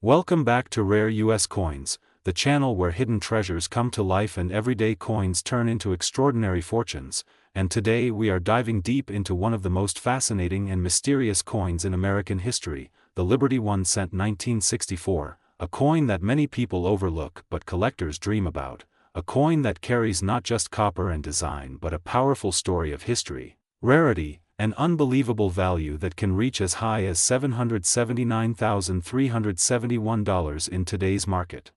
Welcome back to Rare US Coins, the channel where hidden treasures come to life and everyday coins turn into extraordinary fortunes, and today we are diving deep into one of the most fascinating and mysterious coins in American history, the Liberty 1 cent 1964, a coin that many people overlook but collectors dream about, a coin that carries not just copper and design but a powerful story of history, rarity, and unbelievable value that can reach as high as $779,371 in today's market.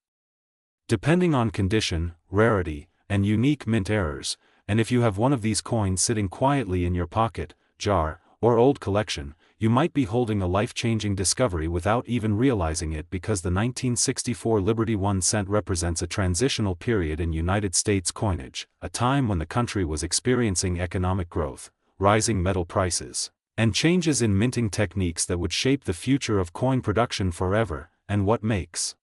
Depending on condition, rarity, and unique mint errors, and if you have one of these coins sitting quietly in your pocket, jar, or old collection, you might be holding a life-changing discovery without even realizing it, because the 1964 Liberty 1 cent represents a transitional period in United States coinage, a time when the country was experiencing economic growth, rising metal prices, and changes in minting techniques that would shape the future of coin production forever. And what makes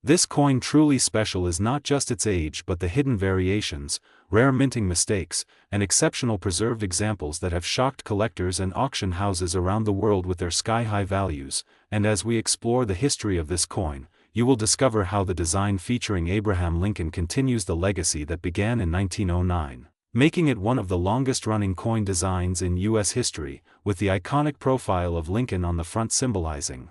this coin truly special is not just its age but the hidden variations, rare minting mistakes, and exceptional preserved examples that have shocked collectors and auction houses around the world with their sky-high values. And as we explore the history of this coin, you will discover how the design featuring Abraham Lincoln continues the legacy that began in 1909. Making it one of the longest-running coin designs in U.S. history, with the iconic profile of Lincoln on the front symbolizing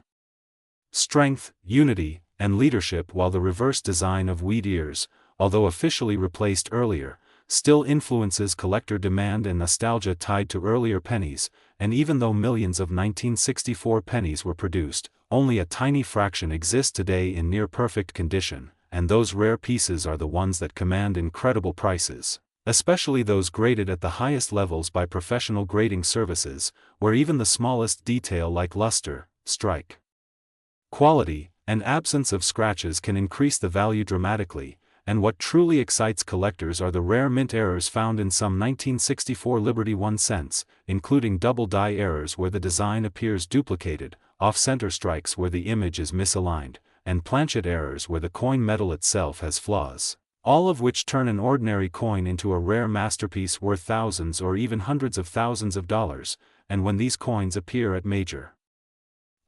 strength, unity, and leadership, while the reverse design of wheat ears, although officially replaced earlier, still influences collector demand and nostalgia tied to earlier pennies. And even though millions of 1964 pennies were produced, only a tiny fraction exist today in near-perfect condition, and those rare pieces are the ones that command incredible prices, especially those graded at the highest levels by professional grading services, where even the smallest detail like luster, strike quality, and absence of scratches can increase the value dramatically. And what truly excites collectors are the rare mint errors found in some 1964 Liberty 1 cents, including double die errors where the design appears duplicated, off-center strikes where the image is misaligned, and planchet errors where the coin metal itself has flaws, all of which turn an ordinary coin into a rare masterpiece worth thousands or even hundreds of thousands of dollars. And when these coins appear at major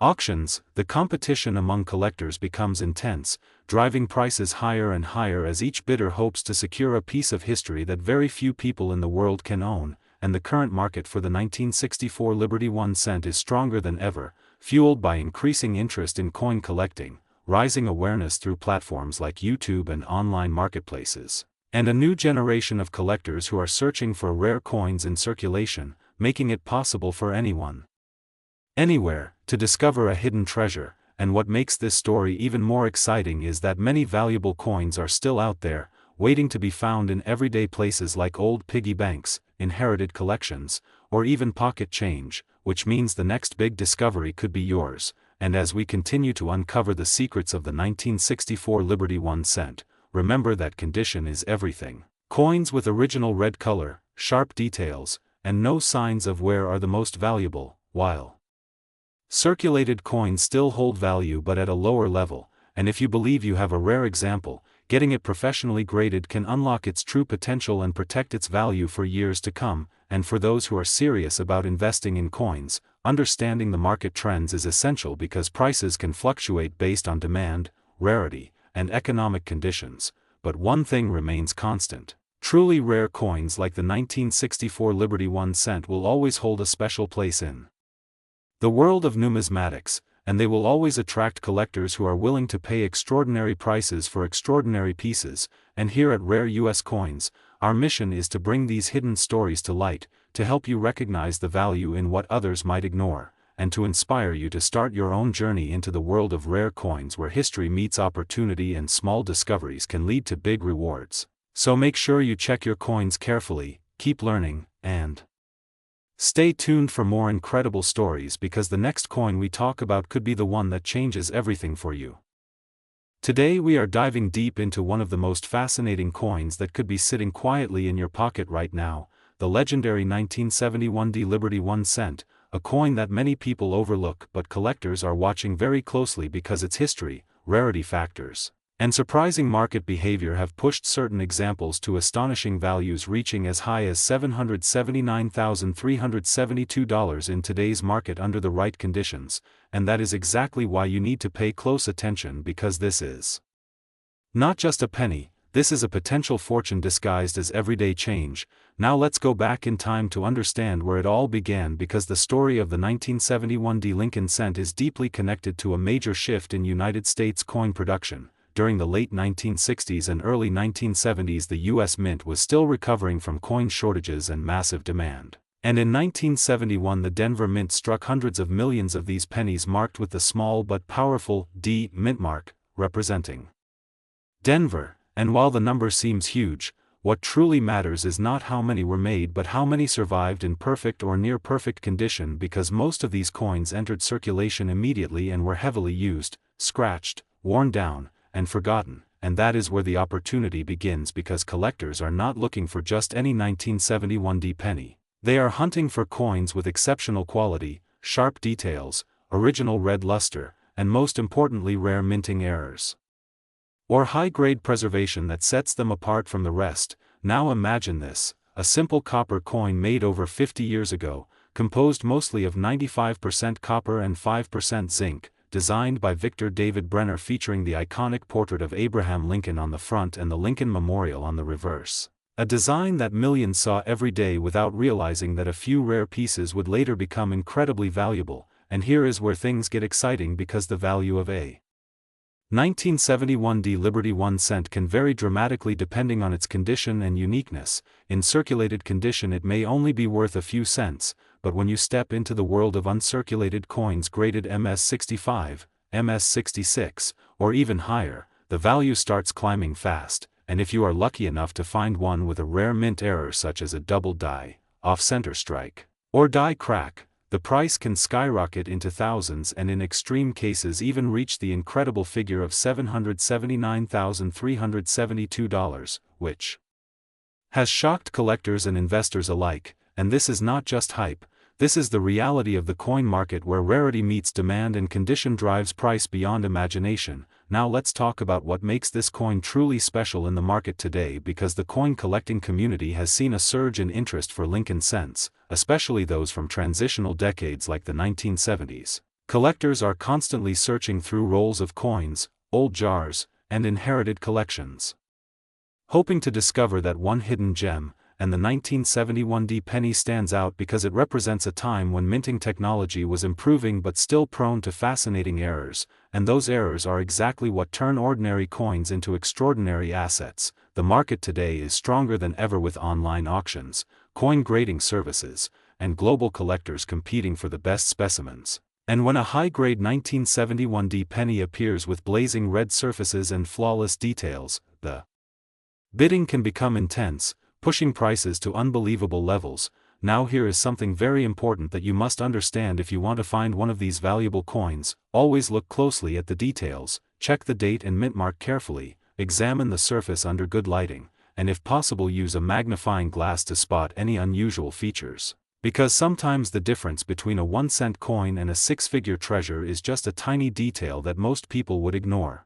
auctions, the competition among collectors becomes intense, driving prices higher and higher as each bidder hopes to secure a piece of history that very few people in the world can own. And the current market for the 1964 Liberty 1 cent is stronger than ever, fueled by increasing interest in coin collecting, rising awareness through platforms like YouTube and online marketplaces, and a new generation of collectors who are searching for rare coins in circulation, making it possible for anyone, anywhere, to discover a hidden treasure. And what makes this story even more exciting is that many valuable coins are still out there, waiting to be found in everyday places like old piggy banks, inherited collections, or even pocket change, which means the next big discovery could be yours. And as we continue to uncover the secrets of the 1964 Liberty 1 cent, remember that condition is everything. Coins with original red color, sharp details, and no signs of wear are the most valuable, while circulated coins still hold value but at a lower level. And if you believe you have a rare example, getting it professionally graded can unlock its true potential and protect its value for years to come. And for those who are serious about investing in coins, understanding the market trends is essential, because prices can fluctuate based on demand, rarity, and economic conditions. But one thing remains constant: truly rare coins like the 1964 Liberty 1 cent will always hold a special place in the world of numismatics, and they will always attract collectors who are willing to pay extraordinary prices for extraordinary pieces. And here at Rare US Coins, our mission is to bring these hidden stories to light, to help you recognize the value in what others might ignore, and to inspire you to start your own journey into the world of rare coins, where history meets opportunity and small discoveries can lead to big rewards. So make sure you check your coins carefully, keep learning, and stay tuned for more incredible stories, because the next coin we talk about could be the one that changes everything for you. Today we are diving deep into one of the most fascinating coins that could be sitting quietly in your pocket right now, the legendary 1971 Liberty 1 cent, a coin that many people overlook but collectors are watching very closely because its history, rarity factors, And surprising market behavior have pushed certain examples to astonishing values reaching as high as $779,372 in today's market under the right conditions, and that is exactly why you need to pay close attention, because this is not just a penny, this is a potential fortune disguised as everyday change. Now let's go back in time to understand where it all began, because the story of the 1971 Lincoln cent is deeply connected to a major shift in United States coin production. During the late 1960s and early 1970s, the U.S. Mint was still recovering from coin shortages and massive demand. And in 1971 the Denver Mint struck hundreds of millions of these pennies marked with the small but powerful D mint mark, representing Denver. And while the number seems huge, what truly matters is not how many were made but how many survived in perfect or near perfect condition, because most of these coins entered circulation immediately and were heavily used, scratched, worn down, and forgotten. And that is where the opportunity begins, because collectors are not looking for just any 1971 penny. They are hunting for coins with exceptional quality, sharp details, original red luster, and most importantly rare minting errors, or high-grade preservation that sets them apart from the rest. Now imagine this: a simple copper coin made over 50 years ago, composed mostly of 95% copper and 5% zinc, designed by Victor David Brenner, featuring the iconic portrait of Abraham Lincoln on the front and the Lincoln Memorial on the reverse. A design that millions saw every day without realizing that a few rare pieces would later become incredibly valuable. And here is where things get exciting, because the value of a 1971 Liberty 1 cent can vary dramatically depending on its condition and uniqueness. In circulated condition it may only be worth a few cents, but when you step into the world of uncirculated coins graded MS65, MS66, or even higher, the value starts climbing fast. And if you are lucky enough to find one with a rare mint error such as a double die, off-center strike, or die crack, the price can skyrocket into thousands, and in extreme cases even reach the incredible figure of $779,372, which has shocked collectors and investors alike. And this is not just hype, this is the reality of the coin market, where rarity meets demand and condition drives price beyond imagination. Now let's talk about what makes this coin truly special in the market today, because the coin collecting community has seen a surge in interest for Lincoln cents, especially those from transitional decades like the 1970s. Collectors are constantly searching through rolls of coins, old jars, and inherited collections, hoping to discover that one hidden gem. And the 1971 penny stands out because it represents a time when minting technology was improving but still prone to fascinating errors, and those errors are exactly what turn ordinary coins into extraordinary assets. The market today is stronger than ever, with online auctions, coin grading services, and global collectors competing for the best specimens. And when a high-grade 1971 penny appears with blazing red surfaces and flawless details, the bidding can become intense, pushing prices to unbelievable levels. Now here is something very important that you must understand if you want to find one of these valuable coins. Always look closely at the details, check the date and mint mark carefully, examine the surface under good lighting, and if possible use a magnifying glass to spot any unusual features. Because sometimes the difference between a 1-cent coin and a six-figure treasure is just a tiny detail that most people would ignore.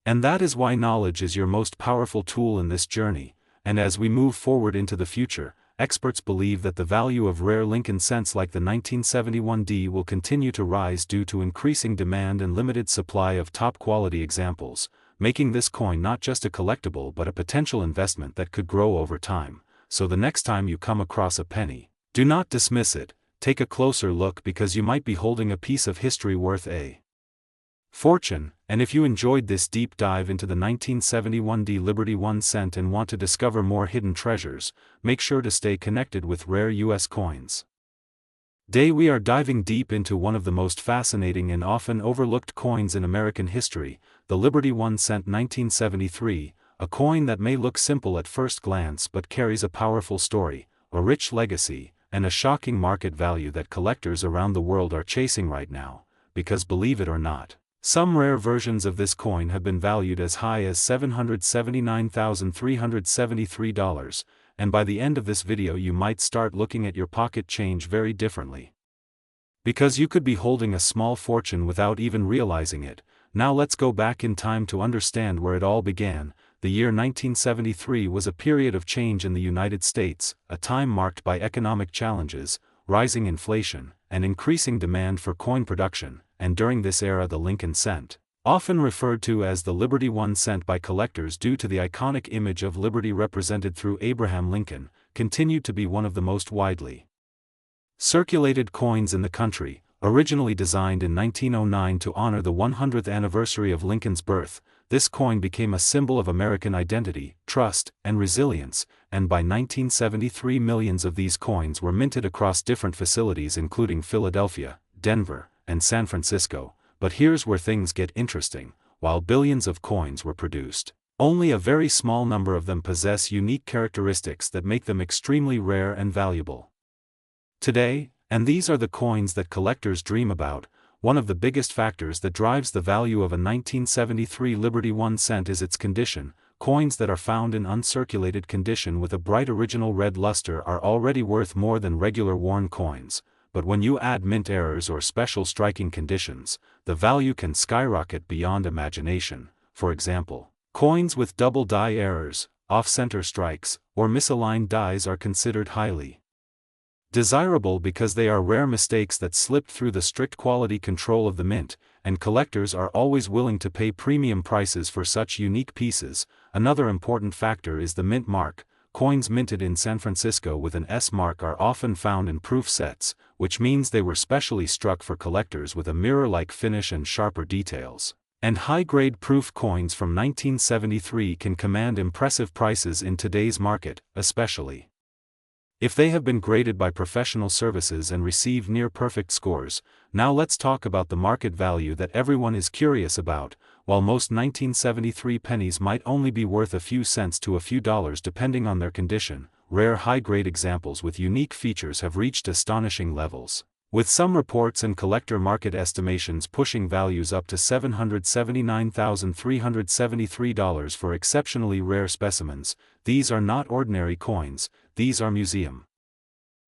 And that is why knowledge is your most powerful tool in this journey. And as we move forward into the future, experts believe that the value of rare Lincoln cents like the 1971 will continue to rise due to increasing demand and limited supply of top-quality examples, making this coin not just a collectible but a potential investment that could grow over time. So the next time you come across a penny, do not dismiss it, take a closer look, because you might be holding a piece of history worth a fortune. And if you enjoyed this deep dive into the 1971 Liberty 1 cent and want to discover more hidden treasures, make sure to stay connected with Rare US Coins. Today we are diving deep into one of the most fascinating and often overlooked coins in American history, the Liberty 1 cent 1973, a coin that may look simple at first glance but carries a powerful story, a rich legacy, and a shocking market value that collectors around the world are chasing right now. Because believe it or not, some rare versions of this coin have been valued as high as $779,373, and by the end of this video you might start looking at your pocket change very differently. Because you could be holding a small fortune without even realizing it. Now let's go back in time to understand where it all began. The year 1973 was a period of change in the United States, a time marked by economic challenges, rising inflation, and increasing demand for coin production, and during this era the Lincoln cent, often referred to as the Liberty 1 cent by collectors due to the iconic image of liberty represented through Abraham Lincoln, continued to be one of the most widely circulated coins in the country. Originally designed in 1909 to honor the 100th anniversary of Lincoln's birth, this coin became a symbol of American identity, trust, and resilience, and by 1973 millions of these coins were minted across different facilities including Philadelphia, Denver, and San Francisco. But here's where things get interesting. While billions of coins were produced, only a very small number of them possess unique characteristics that make them extremely rare and valuable. Today, and these are the coins that collectors dream about, one of the biggest factors that drives the value of a 1973 Liberty 1 cent is its condition. Coins that are found in uncirculated condition with a bright original red luster are already worth more than regular worn coins, but when you add mint errors or special striking conditions, the value can skyrocket beyond imagination. For example, coins with double die errors, off-center strikes, or misaligned dies are considered highly desirable because they are rare mistakes that slipped through the strict quality control of the mint, and collectors are always willing to pay premium prices for such unique pieces. Another important factor is the mint mark. Coins minted in San Francisco with an S mark are often found in proof sets, which means they were specially struck for collectors with a mirror-like finish and sharper details. And high-grade proof coins from 1973 can command impressive prices in today's market, especially if they have been graded by professional services and received near-perfect scores. Now let's talk about the market value that everyone is curious about. While most 1973 pennies might only be worth a few cents to a few dollars depending on their condition, rare high-grade examples with unique features have reached astonishing levels, with some reports and collector market estimations pushing values up to $779,373 for exceptionally rare specimens. These are not ordinary coins, these are museum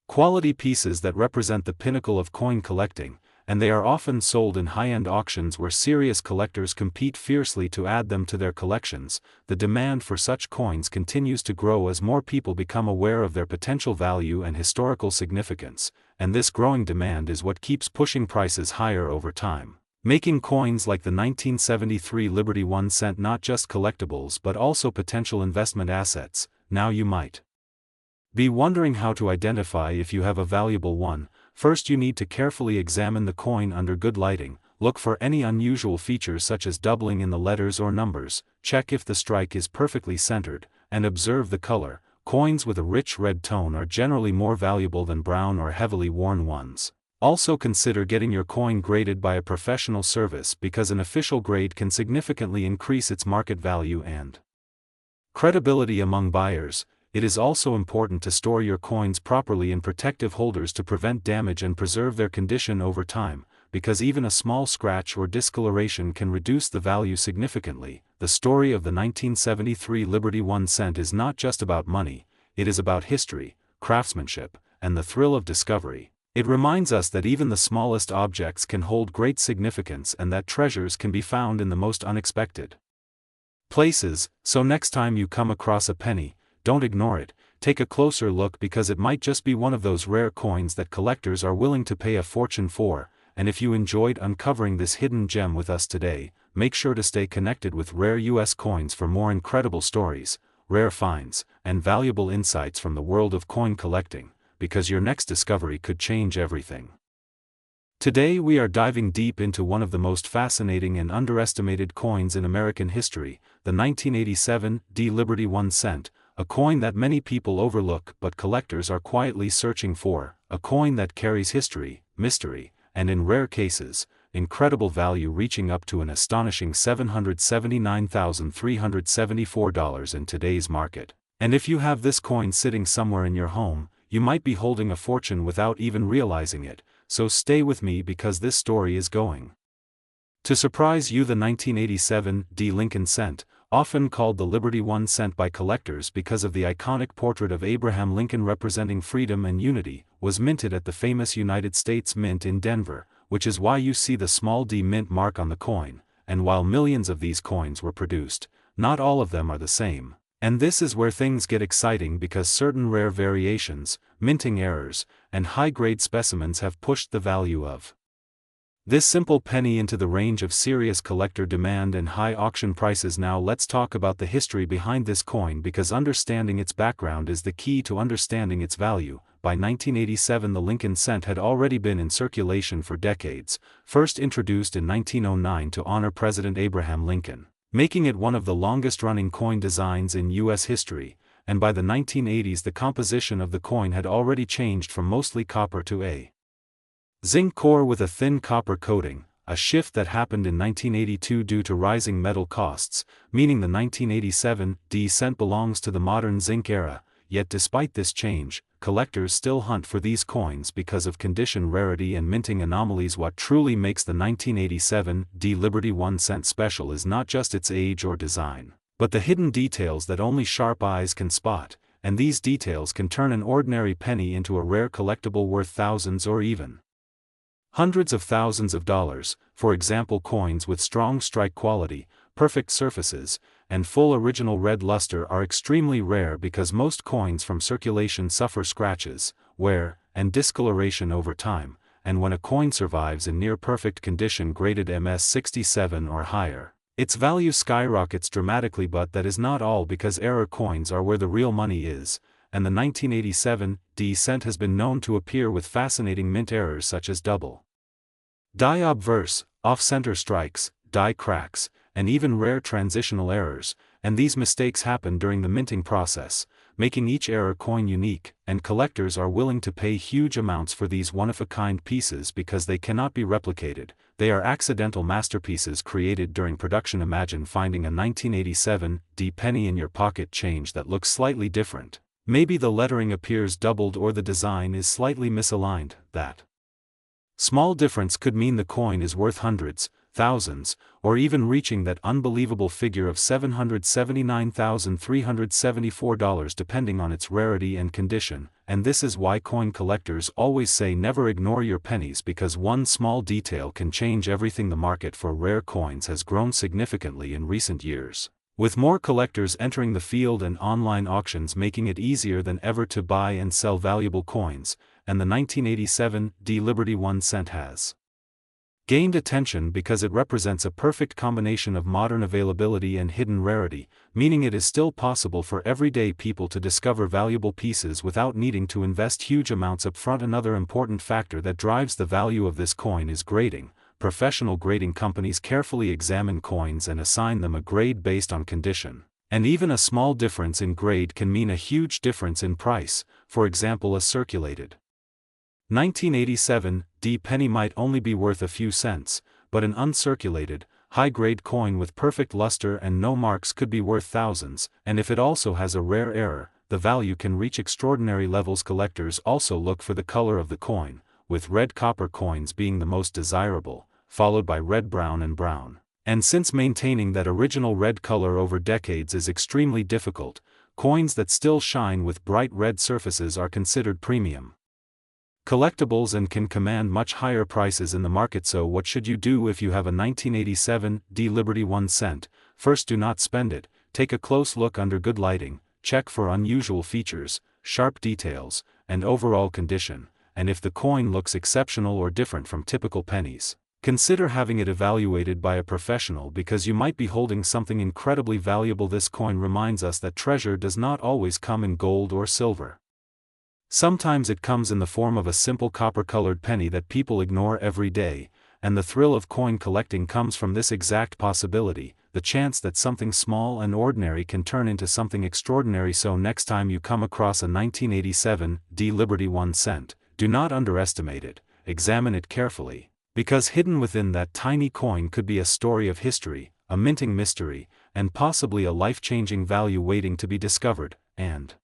quality pieces that represent the pinnacle of coin collecting, and they are often sold in high-end auctions where serious collectors compete fiercely to add them to their collections. The demand for such coins continues to grow as more people become aware of their potential value and historical significance, and this growing demand is what keeps pushing prices higher over time, making coins like the 1973 Liberty 1 cent not just collectibles but also potential investment assets. Now you might be wondering how to identify if you have a valuable one. First, you need to carefully examine the coin under good lighting. Look for any unusual features such as doubling in the letters or numbers. Check if the strike is perfectly centered, and observe the color. Coins with a rich red tone are generally more valuable than brown or heavily worn ones. Also consider getting your coin graded by a professional service because an official grade can significantly increase its market value and credibility among buyers. It is also important to store your coins properly in protective holders to prevent damage and preserve their condition over time, because even a small scratch or discoloration can reduce the value significantly. The story of the 1973 Liberty 1 cent is not just about money, it is about history, craftsmanship, and the thrill of discovery. It reminds us that even the smallest objects can hold great significance and that treasures can be found in the most unexpected places. So next time you come across a penny, don't ignore it, take a closer look because it might just be one of those rare coins that collectors are willing to pay a fortune for. And if you enjoyed uncovering this hidden gem with us today, make sure to stay connected with Rare US Coins for more incredible stories, rare finds, and valuable insights from the world of coin collecting, because your next discovery could change everything. Today we are diving deep into one of the most fascinating and underestimated coins in American history, the 1987 Liberty 1 cent. A coin that many people overlook but collectors are quietly searching for, a coin that carries history, mystery, and in rare cases, incredible value reaching up to an astonishing $779,374 in today's market. And if you have this coin sitting somewhere in your home, you might be holding a fortune without even realizing it, so stay with me because this story is going to surprise you. The 1987 Lincoln cent, often called the Liberty 1 cent by collectors because of the iconic portrait of Abraham Lincoln representing freedom and unity, was minted at the famous United States Mint in Denver, which is why you see the small d mint mark on the coin, and while millions of these coins were produced, not all of them are the same. And this is where things get exciting because certain rare variations, minting errors, and high-grade specimens have pushed the value of this simple penny into the range of serious collector demand and high auction prices. Now let's talk about the history behind this coin, because understanding its background is the key to understanding its value. By 1987 the Lincoln cent had already been in circulation for decades, first introduced in 1909 to honor President Abraham Lincoln, making it one of the longest-running coin designs in U.S. history, and by the 1980s the composition of the coin had already changed from mostly copper to a zinc core with a thin copper coating, a shift that happened in 1982 due to rising metal costs, meaning the 1987 D cent belongs to the modern zinc era. Yet despite this change, collectors still hunt for these coins because of condition, rarity and minting anomalies. What truly makes the 1987 D Liberty 1 cent special is not just its age or design, but the hidden details that only sharp eyes can spot, and these details can turn an ordinary penny into a rare collectible worth thousands or even hundreds of thousands of dollars. For example, coins with strong strike quality, perfect surfaces, and full original red luster are extremely rare because most coins from circulation suffer scratches, wear, and discoloration over time, and when a coin survives in near-perfect condition graded MS67 or higher, its value skyrockets dramatically. But that is not all, because error coins are where the real money is, and the 1987 D cent has been known to appear with fascinating mint errors such as double die obverse, off-center strikes, die cracks, and even rare transitional errors, and these mistakes happen during the minting process, making each error coin unique, and collectors are willing to pay huge amounts for these one-of-a-kind pieces because they cannot be replicated. They are accidental masterpieces created during production. Imagine finding a 1987 D penny in your pocket change that looks slightly different. Maybe the lettering appears doubled or the design is slightly misaligned. That small difference could mean the coin is worth hundreds, thousands, or even reaching that unbelievable figure of $779,374 depending on its rarity and condition. And this is why coin collectors always say never ignore your pennies, because one small detail can change everything. The market for rare coins has grown significantly in recent years, with more collectors entering the field and online auctions making it easier than ever to buy and sell valuable coins, and the 1987 D Liberty 1 cent has gained attention because it represents a perfect combination of modern availability and hidden rarity, meaning it is still possible for everyday people to discover valuable pieces without needing to invest huge amounts up front. Another important factor that drives the value of this coin is grading. Professional grading companies carefully examine coins and assign them a grade based on condition, and even a small difference in grade can mean a huge difference in price. For example, a circulated 1987 D penny might only be worth a few cents, but an uncirculated, high-grade coin with perfect luster and no marks could be worth thousands, and if it also has a rare error, the value can reach extraordinary levels. Collectors also look for the color of the coin, with red copper coins being the most desirable, followed by red, brown and brown. And since maintaining that original red color over decades is extremely difficult, coins that still shine with bright red surfaces are considered premium collectibles and can command much higher prices in the market. So what should you do if you have a 1987 D Liberty 1 cent? First, do not spend it. Take a close look under good lighting, check for unusual features, sharp details, and overall condition, and if the coin looks exceptional or different from typical pennies, consider having it evaluated by a professional, because you might be holding something incredibly valuable. This coin reminds us that treasure does not always come in gold or silver. Sometimes it comes in the form of a simple copper-colored penny that people ignore every day, and the thrill of coin collecting comes from this exact possibility, the chance that something small and ordinary can turn into something extraordinary. So next time you come across a 1987 D Liberty 1 cent, do not underestimate it, examine it carefully, because hidden within that tiny coin could be a story of history, a minting mystery, and possibly a life-changing value waiting to be discovered. And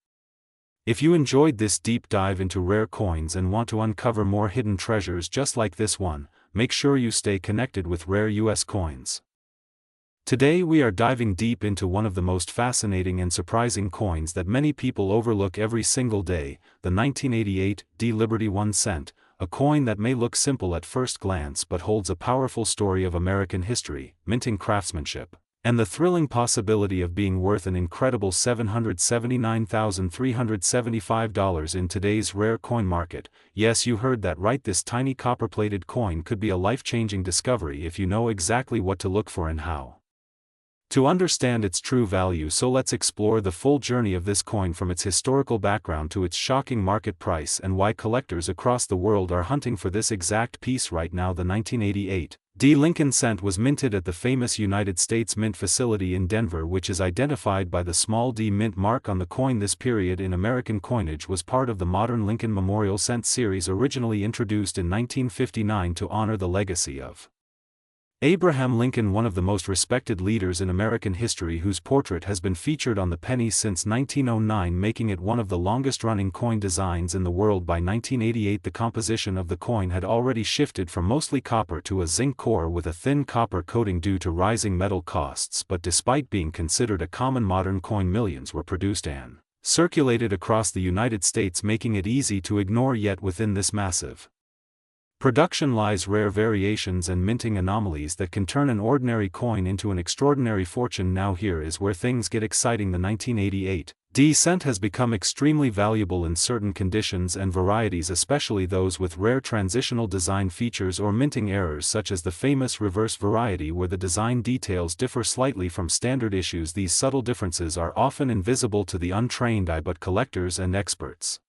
if you enjoyed this deep dive into rare coins and want to uncover more hidden treasures just like this one, make sure you stay connected with Rare US Coins. Today we are diving deep into one of the most fascinating and surprising coins that many people overlook every single day, the 1988 D Liberty 1 cent, a coin that may look simple at first glance but holds a powerful story of American history, minting craftsmanship, and the thrilling possibility of being worth an incredible $779,375 in today's rare coin market. Yes, you heard that right, this tiny copper-plated coin could be a life-changing discovery if you know exactly what to look for and how to understand its true value. So let's explore the full journey of this coin, from its historical background to its shocking market price, and why collectors across the world are hunting for this exact piece right now. The 1988 D. Lincoln cent was minted at the famous United States Mint facility in Denver, which is identified by the small d mint mark on the coin. This period in American coinage was part of the modern Lincoln Memorial Cent series, originally introduced in 1959 to honor the legacy of Abraham Lincoln, one of the most respected leaders in American history, whose portrait has been featured on the penny since 1909, making it one of the longest-running coin designs in the world. By 1988, the composition of the coin had already shifted from mostly copper to a zinc core with a thin copper coating due to rising metal costs, but despite being considered a common modern coin, millions were produced and circulated across the United States, making it easy to ignore. Yet within this massive production lies rare variations and minting anomalies that can turn an ordinary coin into an extraordinary fortune. Now here is where things get exciting. The 1988 D cent has become extremely valuable in certain conditions and varieties, especially those with rare transitional design features or minting errors, such as the famous reverse variety, where the design details differ slightly from standard issues. These subtle differences are often invisible to the untrained eye, but collectors and experts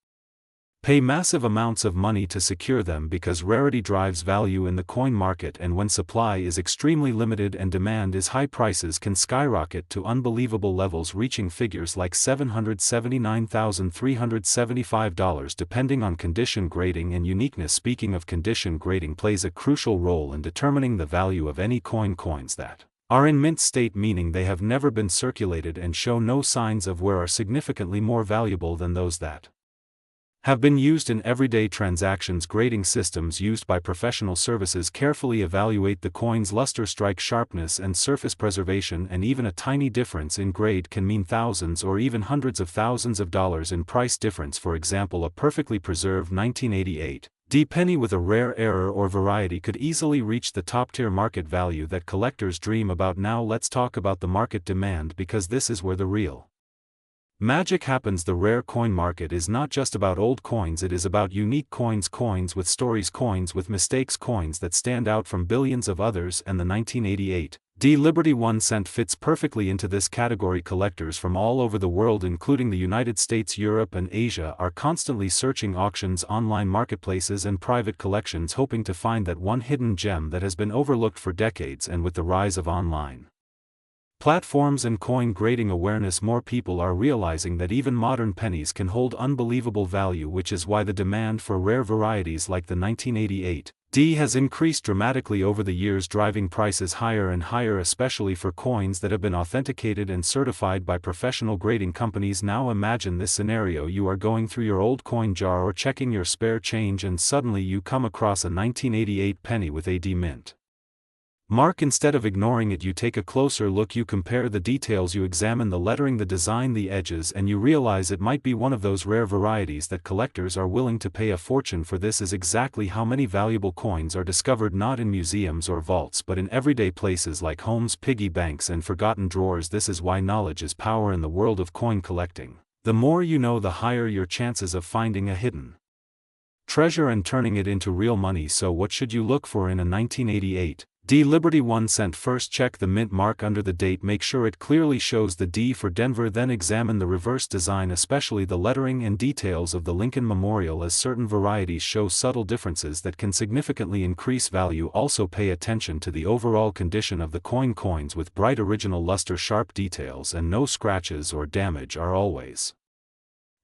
pay massive amounts of money to secure them, because rarity drives value in the coin market, and when supply is extremely limited and demand is high, prices can skyrocket to unbelievable levels, reaching figures like $779,375 depending on condition, grading, and uniqueness. Speaking of condition, grading plays a crucial role in determining the value of any coin. Coins that are in mint state, meaning they have never been circulated and show no signs of wear, are significantly more valuable than those that have been used in everyday transactions. Grading systems used by professional services carefully evaluate the coin's luster, strike sharpness, and surface preservation, and even a tiny difference in grade can mean thousands or even hundreds of thousands of dollars in price difference. For example, a perfectly preserved 1988 D penny with a rare error or variety could easily reach the top-tier market value that collectors dream about. Now let's talk about the market demand, because this is where the real magic happens. The rare coin market is not just about old coins, it is about unique coins, coins with stories, coins with mistakes, coins that stand out from billions of others, and the 1988 D Liberty 1 cent fits perfectly into this category. Collectors from all over the world, including the United States, Europe, and Asia, are constantly searching auctions, online marketplaces, and private collections, hoping to find that one hidden gem that has been overlooked for decades. And with the rise of online platforms and coin grading awareness, more people are realizing that even modern pennies can hold unbelievable value, which is why the demand for rare varieties like the 1988 D has increased dramatically over the years, driving prices higher and higher, especially for coins that have been authenticated and certified by professional grading companies. Now imagine this scenario: you are going through your old coin jar or checking your spare change, and suddenly you come across a 1988 penny with a D mint mark. Instead of ignoring it, you take a closer look, you compare the details, you examine the lettering, the design, the edges, and you realize it might be one of those rare varieties that collectors are willing to pay a fortune for. This is exactly how many valuable coins are discovered not in museums or vaults but in everyday places like homes, piggy banks, and forgotten drawers. This is why knowledge is power in the world of coin collecting. The more you know, the higher your chances of finding a hidden treasure and turning it into real money. So what should you look for in a 1988 D Liberty 1 cent? First, check the mint mark under the date. Make sure it clearly shows the D for Denver. Then examine the reverse design, especially the lettering and details of the Lincoln Memorial, as certain varieties show subtle differences that can significantly increase value. Also pay attention to the overall condition of the coin. Coins with bright original luster, sharp details, and no scratches or damage are always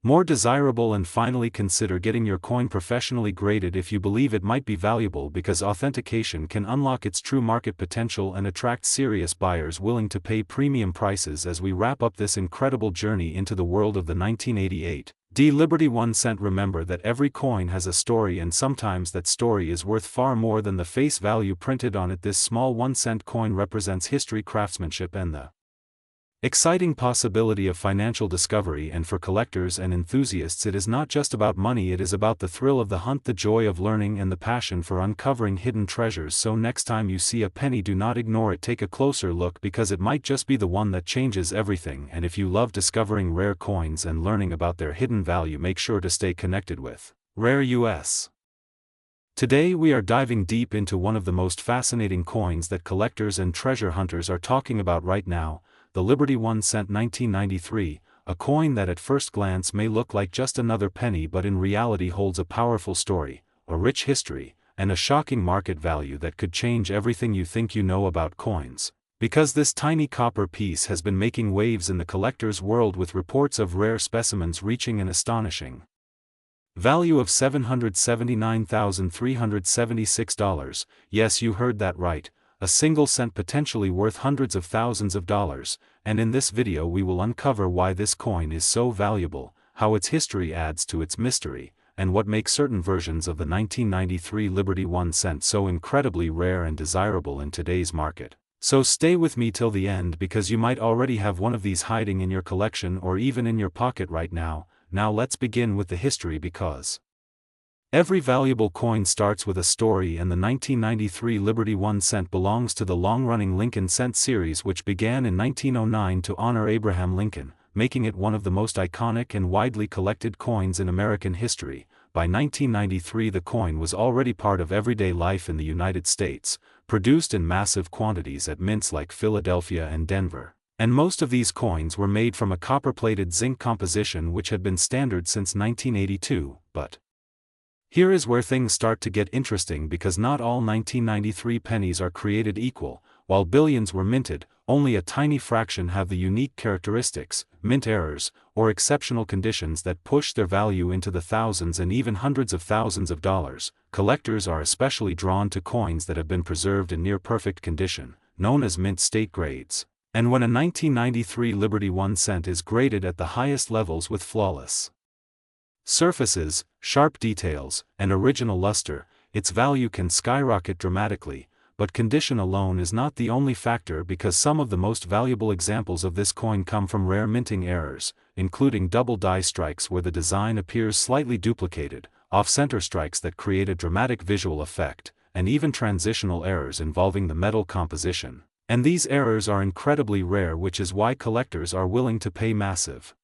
more desirable. And finally, consider getting your coin professionally graded if you believe it might be valuable, because authentication can unlock its true market potential and attract serious buyers willing to pay premium prices. As we wrap up this incredible journey into the world of the 1988 D Liberty 1 cent, remember that every coin has a story, and sometimes that story is worth far more than the face value printed on it. This small 1 cent coin represents history, craftsmanship, and the Exciting possibility of financial discovery, and for collectors and enthusiasts it is not just about money, it is about the thrill of the hunt, the joy of learning, and the passion for uncovering hidden treasures. So next time you see a penny, do not ignore it, take a closer look, because it might just be the one that changes everything. And if you love discovering rare coins and learning about their hidden value, make sure to stay connected with Rare US. Today we are diving deep into one of the most fascinating coins that collectors and treasure hunters are talking about right now, the Liberty 1 cent 1993, a coin that at first glance may look like just another penny but in reality holds a powerful story, a rich history, and a shocking market value that could change everything you think you know about coins. Because this tiny copper piece has been making waves in the collector's world, with reports of rare specimens reaching an astonishing value of $779,376. Yes, you heard that right. A single cent potentially worth hundreds of thousands of dollars, and in this video we will uncover why this coin is so valuable, how its history adds to its mystery, and what makes certain versions of the 1993 Liberty 1 cent so incredibly rare and desirable in today's market. So stay with me till the end, because you might already have one of these hiding in your collection or even in your pocket right now. Now let's begin with the history, because every valuable coin starts with a story, and the 1993 Liberty 1 cent belongs to the long-running Lincoln cent series, which began in 1909 to honor Abraham Lincoln, making it one of the most iconic and widely collected coins in American history. By 1993 the coin was already part of everyday life in the United States, produced in massive quantities at mints like Philadelphia and Denver. And most of these coins were made from a copper-plated zinc composition, which had been standard since 1982, but here is where things start to get interesting, because not all 1993 pennies are created equal. While billions were minted, only a tiny fraction have the unique characteristics, mint errors, or exceptional conditions that push their value into the thousands and even hundreds of thousands of dollars. Collectors are especially drawn to coins that have been preserved in near-perfect condition, known as mint state grades. And when a 1993 Liberty 1 cent is graded at the highest levels with flawless surfaces, sharp details, and original luster, its value can skyrocket dramatically. But condition alone is not the only factor, because some of the most valuable examples of this coin come from rare minting errors, including double die strikes where the design appears slightly duplicated, off-center strikes that create a dramatic visual effect, and even transitional errors involving the metal composition. And these errors are incredibly rare, which is why collectors are willing to pay massive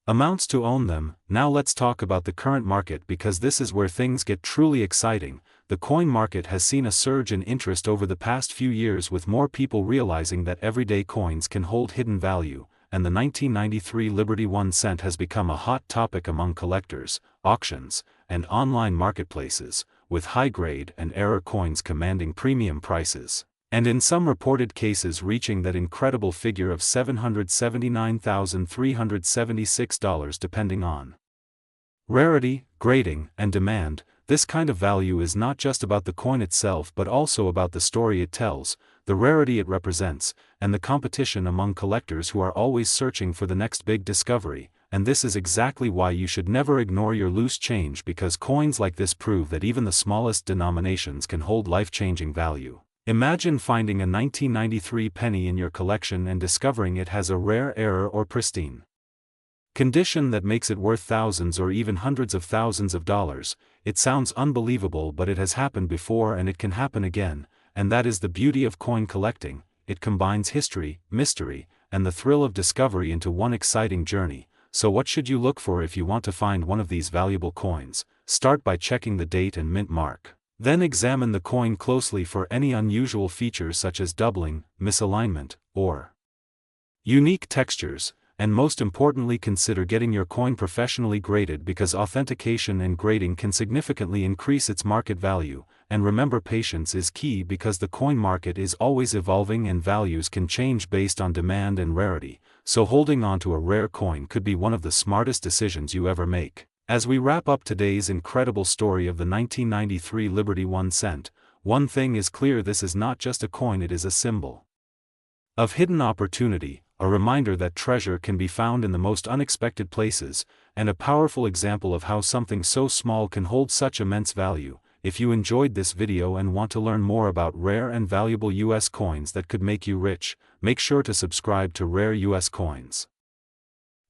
amounts to own them. Now let's talk about the current market, because this is where things get truly exciting. The coin market has seen a surge in interest over the past few years, with more people realizing that everyday coins can hold hidden value, and the 1993 Liberty 1 cent has become a hot topic among collectors, auctions, and online marketplaces, with high-grade and error coins commanding premium prices, and in some reported cases reaching that incredible figure of $779,376 depending on rarity, grading, and demand. This kind of value is not just about the coin itself, but also about the story it tells, the rarity it represents, and the competition among collectors who are always searching for the next big discovery. And this is exactly why you should never ignore your loose change, because coins like this prove that even the smallest denominations can hold life-changing value. Imagine finding a 1993 penny in your collection and discovering it has a rare error or pristine condition that makes it worth thousands or even hundreds of thousands of dollars. It sounds unbelievable, but it has happened before and it can happen again, and that is the beauty of coin collecting. It combines history, mystery, and the thrill of discovery into one exciting journey. So what should you look for if you want to find one of these valuable coins? Start by checking the date and mint mark. Then examine the coin closely for any unusual features such as doubling, misalignment, or unique textures. And most importantly, consider getting your coin professionally graded, because authentication and grading can significantly increase its market value. And remember, patience is key, because the coin market is always evolving and values can change based on demand and rarity. So holding on to a rare coin could be one of the smartest decisions you ever make. As we wrap up today's incredible story of the 1993 Liberty 1 cent, one thing is clear: this is not just a coin, it is a symbol of hidden opportunity, a reminder that treasure can be found in the most unexpected places, and a powerful example of how something so small can hold such immense value. If you enjoyed this video and want to learn more about rare and valuable US coins that could make you rich, make sure to subscribe to Rare US Coins.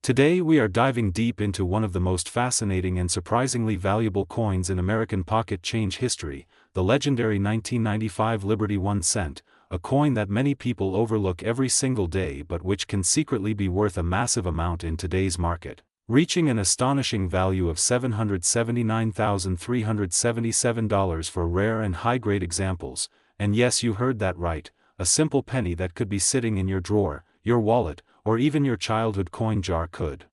Today we are diving deep into one of the most fascinating and surprisingly valuable coins in American pocket change history, the legendary 1995 Liberty 1 cent, a coin that many people overlook every single day but which can secretly be worth a massive amount in today's market, reaching an astonishing value of $779,377 for rare and high-grade examples. And yes, you heard that right, a simple penny that could be sitting in your drawer, your wallet, or even your childhood coin jar could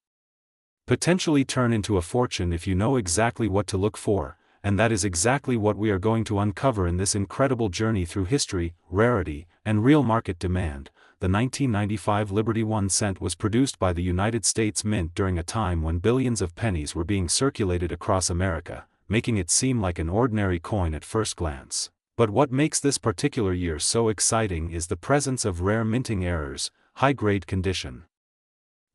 potentially turn into a fortune if you know exactly what to look for, and that is exactly what we are going to uncover in this incredible journey through history, rarity, and real market demand. The 1995 Liberty 1 cent was produced by the United States Mint during a time when billions of pennies were being circulated across America, making it seem like an ordinary coin at first glance. But what makes this particular year so exciting is the presence of rare minting errors, high-grade condition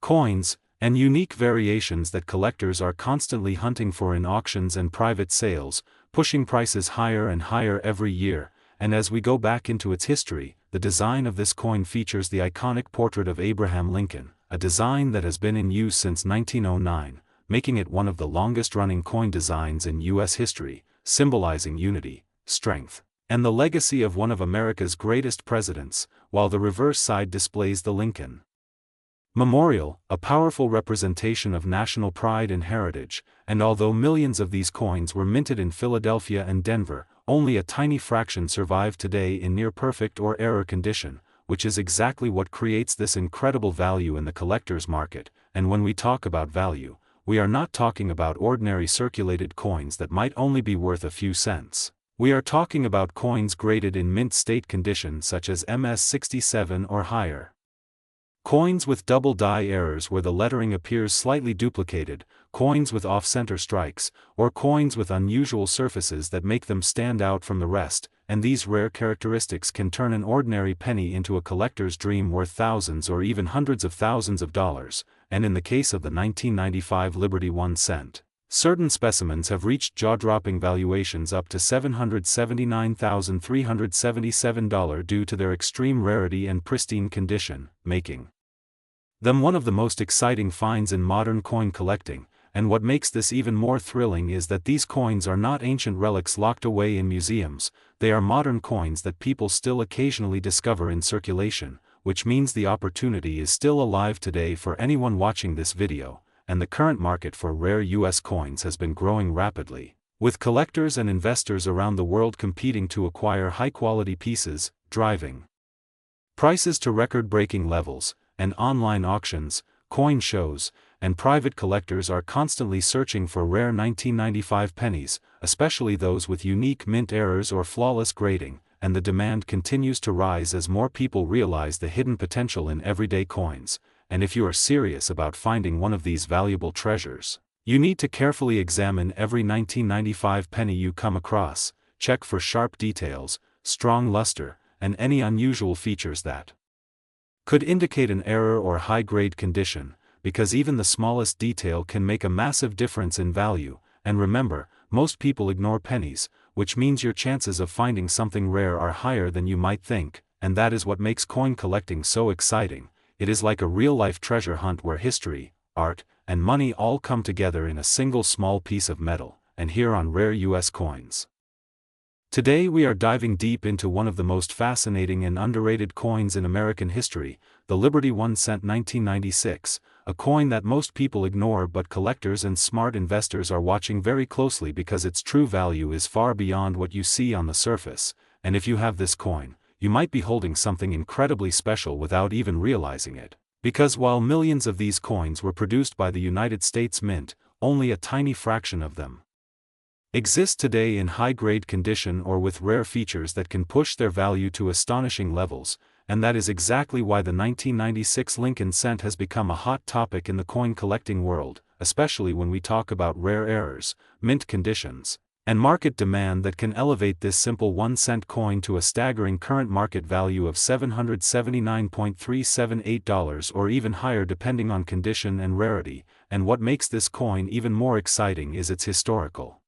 coins, and unique variations that collectors are constantly hunting for in auctions and private sales, pushing prices higher and higher every year. And as we go back into its history, the design of this coin features the iconic portrait of Abraham Lincoln, a design that has been in use since 1909, making it one of the longest-running coin designs in U.S. history, symbolizing unity, strength, and the legacy of one of America's greatest presidents, while the reverse side displays the Lincoln Memorial, a powerful representation of national pride and heritage. And although millions of these coins were minted in Philadelphia and Denver, only a tiny fraction survive today in near-perfect or error condition, which is exactly what creates this incredible value in the collector's market. And when we talk about value, we are not talking about ordinary circulated coins that might only be worth a few cents. We are talking about coins graded in mint state condition such as MS-67 or higher. Coins with double die errors where the lettering appears slightly duplicated, coins with off-center strikes, or coins with unusual surfaces that make them stand out from the rest, and these rare characteristics can turn an ordinary penny into a collector's dream worth thousands or even hundreds of thousands of dollars. And in the case of the 1995 Liberty 1 cent, certain specimens have reached jaw-dropping valuations up to $779,377 due to their extreme rarity and pristine condition, making them one of the most exciting finds in modern coin collecting. And what makes this even more thrilling is that these coins are not ancient relics locked away in museums, they are modern coins that people still occasionally discover in circulation, which means the opportunity is still alive today for anyone watching this video. And the current market for rare US coins has been growing rapidly, with collectors and investors around the world competing to acquire high-quality pieces, driving prices to record-breaking levels. And online auctions, coin shows, and private collectors are constantly searching for rare 1995 pennies, especially those with unique mint errors or flawless grading, and the demand continues to rise as more people realize the hidden potential in everyday coins. And if you are serious about finding one of these valuable treasures, you need to carefully examine every 1995 penny you come across, check for sharp details, strong luster, and any unusual features that could indicate an error or high-grade condition, because even the smallest detail can make a massive difference in value. And remember, most people ignore pennies, which means your chances of finding something rare are higher than you might think, and that is what makes coin collecting so exciting. It is like a real-life treasure hunt where history, art, and money all come together in a single small piece of metal. And here on Rare US Coins, today we are diving deep into one of the most fascinating and underrated coins in American history, the Liberty 1 cent 1996, a coin that most people ignore but collectors and smart investors are watching very closely because its true value is far beyond what you see on the surface. And if you have this coin, you might be holding something incredibly special without even realizing it. Because while millions of these coins were produced by the United States Mint, only a tiny fraction of them exist today in high-grade condition or with rare features that can push their value to astonishing levels. And that is exactly why the 1996 Lincoln cent has become a hot topic in the coin collecting world, especially when we talk about rare errors, mint conditions, and market demand that can elevate this simple 1-cent coin to a staggering current market value of $779,378 or even higher depending on condition and rarity. And what makes this coin even more exciting is its historical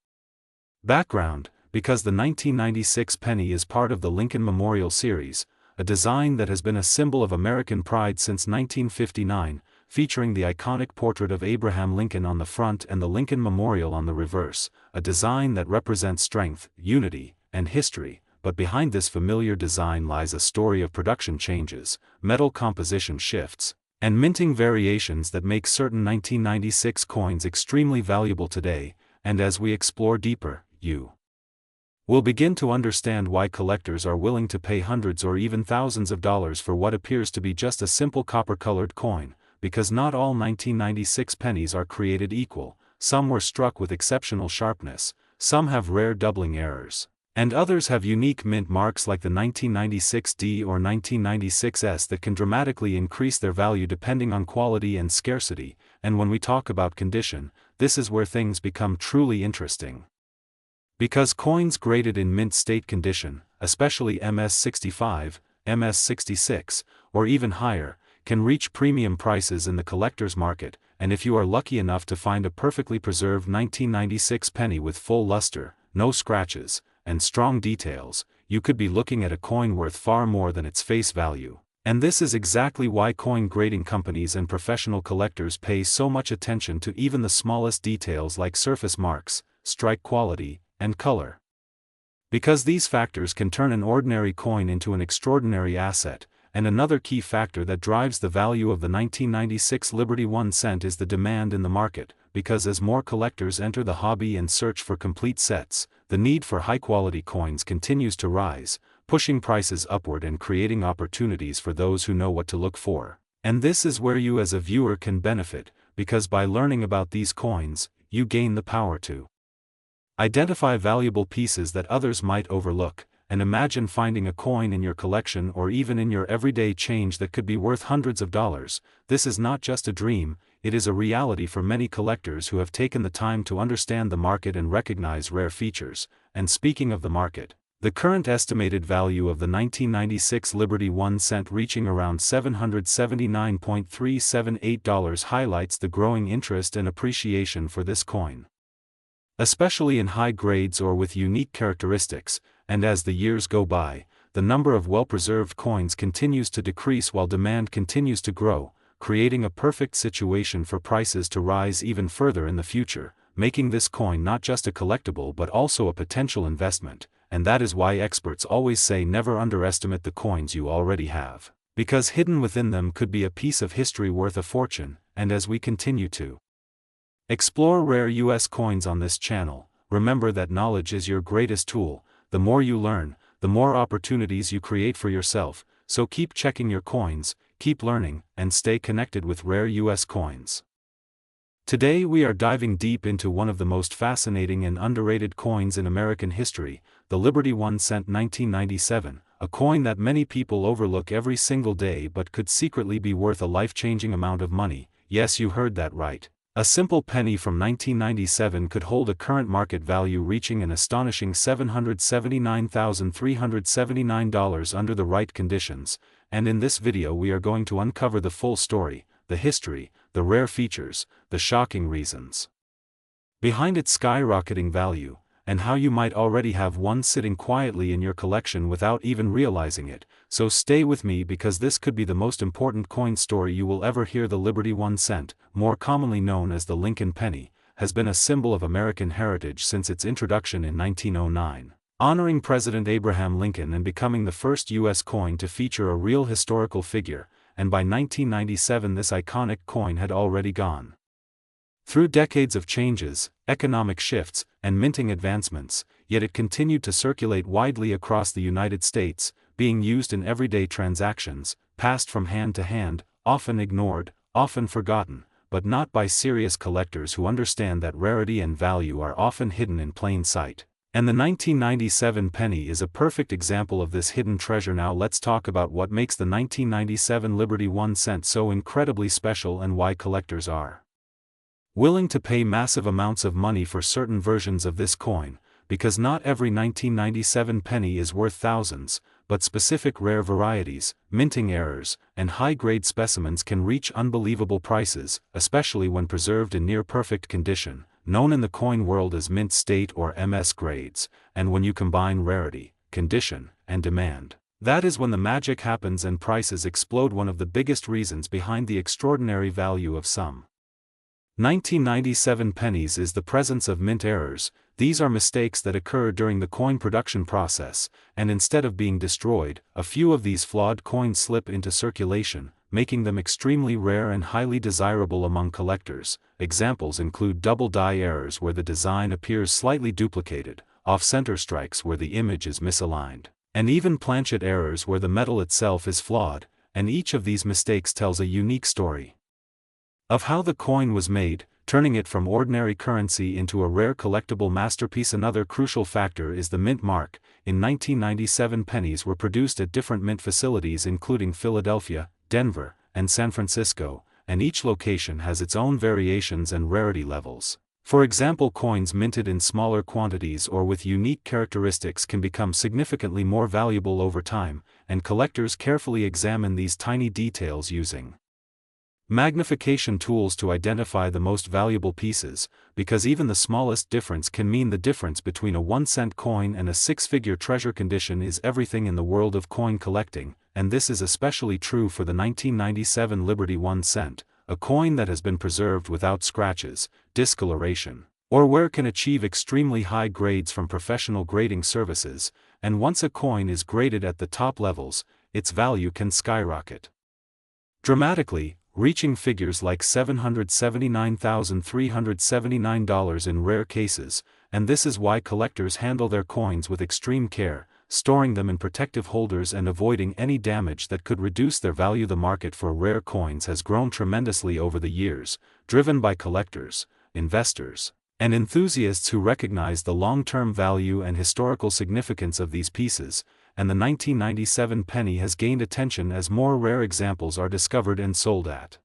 background, because the 1996 penny is part of the Lincoln Memorial Series, a design that has been a symbol of American pride since 1959, featuring the iconic portrait of Abraham Lincoln on the front and the Lincoln Memorial on the reverse, a design that represents strength, unity, and history. But behind this familiar design lies a story of production changes, metal composition shifts, and minting variations that make certain 1996 coins extremely valuable today. And as we explore deeper, you will begin to understand why collectors are willing to pay hundreds or even thousands of dollars for what appears to be just a simple copper-colored coin, because not all 1996 pennies are created equal. Some were struck with exceptional sharpness, some have rare doubling errors, and others have unique mint marks like the 1996D or 1996S that can dramatically increase their value depending on quality and scarcity. And when we talk about condition, this is where things become truly interesting. Because coins graded in mint state condition, especially MS65, MS66, or even higher, can reach premium prices in the collector's market, and if you are lucky enough to find a perfectly preserved 1996 penny with full luster, no scratches, and strong details, you could be looking at a coin worth far more than its face value. And this is exactly why coin grading companies and professional collectors pay so much attention to even the smallest details like surface marks, strike quality, and color. Because these factors can turn an ordinary coin into an extraordinary asset. And another key factor that drives the value of the 1996 Liberty 1 cent is the demand in the market, because as more collectors enter the hobby and search for complete sets, the need for high-quality coins continues to rise, pushing prices upward and creating opportunities for those who know what to look for. And this is where you as a viewer can benefit, because by learning about these coins, you gain the power to identify valuable pieces that others might overlook. And imagine finding a coin in your collection or even in your everyday change that could be worth hundreds of dollars. This is not just a dream, it is a reality for many collectors who have taken the time to understand the market and recognize rare features. And speaking of the market, the current estimated value of the 1996 Liberty 1 cent reaching around $779.378 highlights the growing interest and appreciation for this coin, especially in high grades or with unique characteristics. And as the years go by, the number of well-preserved coins continues to decrease while demand continues to grow, creating a perfect situation for prices to rise even further in the future, making this coin not just a collectible but also a potential investment. And that is why experts always say never underestimate the coins you already have, because hidden within them could be a piece of history worth a fortune. And as we continue to explore rare US coins on this channel, remember that knowledge is your greatest tool. The more you learn, the more opportunities you create for yourself, so keep checking your coins, keep learning, and stay connected with rare US coins. Today we are diving deep into one of the most fascinating and underrated coins in American history, the Liberty 1 cent 1997, a coin that many people overlook every single day but could secretly be worth a life-changing amount of money. Yes, you heard that right. A simple penny from 1997 could hold a current market value reaching an astonishing $779,379 under the right conditions, and in this video we are going to uncover the full story, the history, the rare features, the shocking reasons behind its skyrocketing value, and how you might already have one sitting quietly in your collection without even realizing it. So stay with me because this could be the most important coin story you will ever hear. The Liberty 1 cent, more commonly known as the Lincoln penny, has been a symbol of American heritage since its introduction in 1909, honoring President Abraham Lincoln and becoming the first U.S. coin to feature a real historical figure. And by 1997 this iconic coin had already gone through decades of changes, economic shifts, and minting advancements, yet it continued to circulate widely across the United States, being used in everyday transactions, passed from hand to hand, often ignored, often forgotten, but not by serious collectors who understand that rarity and value are often hidden in plain sight. And the 1997 penny is a perfect example of this hidden treasure. Now let's talk about what makes the 1997 Liberty 1 cent so incredibly special and why collectors are willing to pay massive amounts of money for certain versions of this coin, because not every 1997 penny is worth thousands, but specific rare varieties, minting errors, and high-grade specimens can reach unbelievable prices, especially when preserved in near-perfect condition. known in the coin world as mint state or MS grades, and when you combine rarity, condition, and demand, that is when the magic happens and prices explode. One of the biggest reasons behind the extraordinary value of some 1997 pennies is the presence of mint errors. These are mistakes that occur during the coin production process, and instead of being destroyed, a few of these flawed coins slip into circulation, making them extremely rare and highly desirable among collectors. Examples include double die errors where the design appears slightly duplicated, off-center strikes where the image is misaligned, and even planchet errors where the metal itself is flawed, and each of these mistakes tells a unique story of how the coin was made, turning it from ordinary currency into a rare collectible masterpiece. Another crucial factor is the mint mark. In 1997 pennies were produced at different mint facilities including Philadelphia, Denver, and San Francisco, and each location has its own variations and rarity levels. For example, coins minted in smaller quantities or with unique characteristics can become significantly more valuable over time, and collectors carefully examine these tiny details using magnification tools to identify the most valuable pieces, because even the smallest difference can mean the difference between a 1-cent coin and a 6-figure treasure. Condition is everything in the world of coin collecting, and this is especially true for the 1997 Liberty 1 cent, a coin that has been preserved without scratches, discoloration, or wear, can achieve extremely high grades from professional grading services, and once a coin is graded at the top levels, its value can skyrocket dramatically, reaching figures like $779,379 in rare cases, and this is why collectors handle their coins with extreme care, storing them in protective holders and avoiding any damage that could reduce their value. The market for rare coins has grown tremendously over the years, driven by collectors, investors, and enthusiasts who recognize the long-term value and historical significance of these pieces, and the 1997 penny has gained attention as more rare examples are discovered and sold at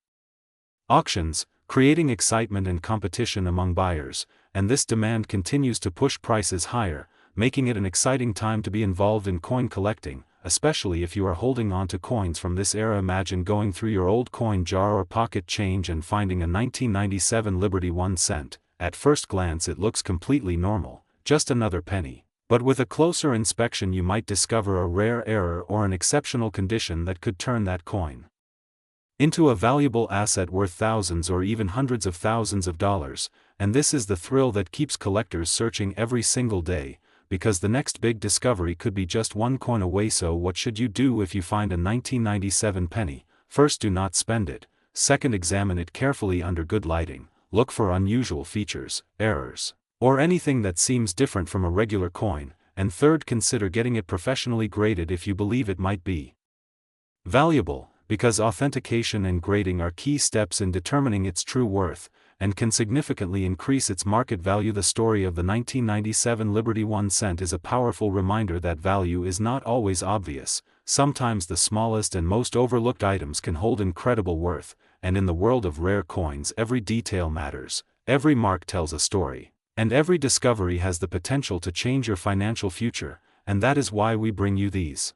auctions, creating excitement and competition among buyers, and this demand continues to push prices higher, making it an exciting time to be involved in coin collecting, especially if you are holding on to coins from this era. Imagine going through your old coin jar or pocket change and finding a 1997 Liberty 1 cent. At first glance it looks completely normal, just another penny. But with a closer inspection you might discover a rare error or an exceptional condition that could turn that coin into a valuable asset worth thousands or even hundreds of thousands of dollars, and this is the thrill that keeps collectors searching every single day, because the next big discovery could be just one coin away. So what should you do if you find a 1997 penny? First, do not spend it. Second, examine it carefully under good lighting, look for unusual features, errors, or anything that seems different from a regular coin, and third, consider getting it professionally graded if you believe it might be valuable, because authentication and grading are key steps in determining its true worth, and can significantly increase its market value. The story of the 1997 Liberty 1 cent is a powerful reminder that value is not always obvious. Sometimes the smallest and most overlooked items can hold incredible worth, and in the world of rare coins every detail matters, every mark tells a story, and every discovery has the potential to change your financial future, and that is why we bring you these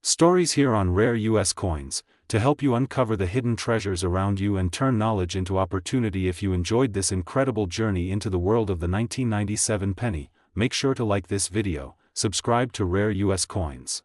stories here on Rare US Coins, to help you uncover the hidden treasures around you and turn knowledge into opportunity. If you enjoyed this incredible journey into the world of the 1997 penny, make sure to like this video, subscribe to Rare US Coins,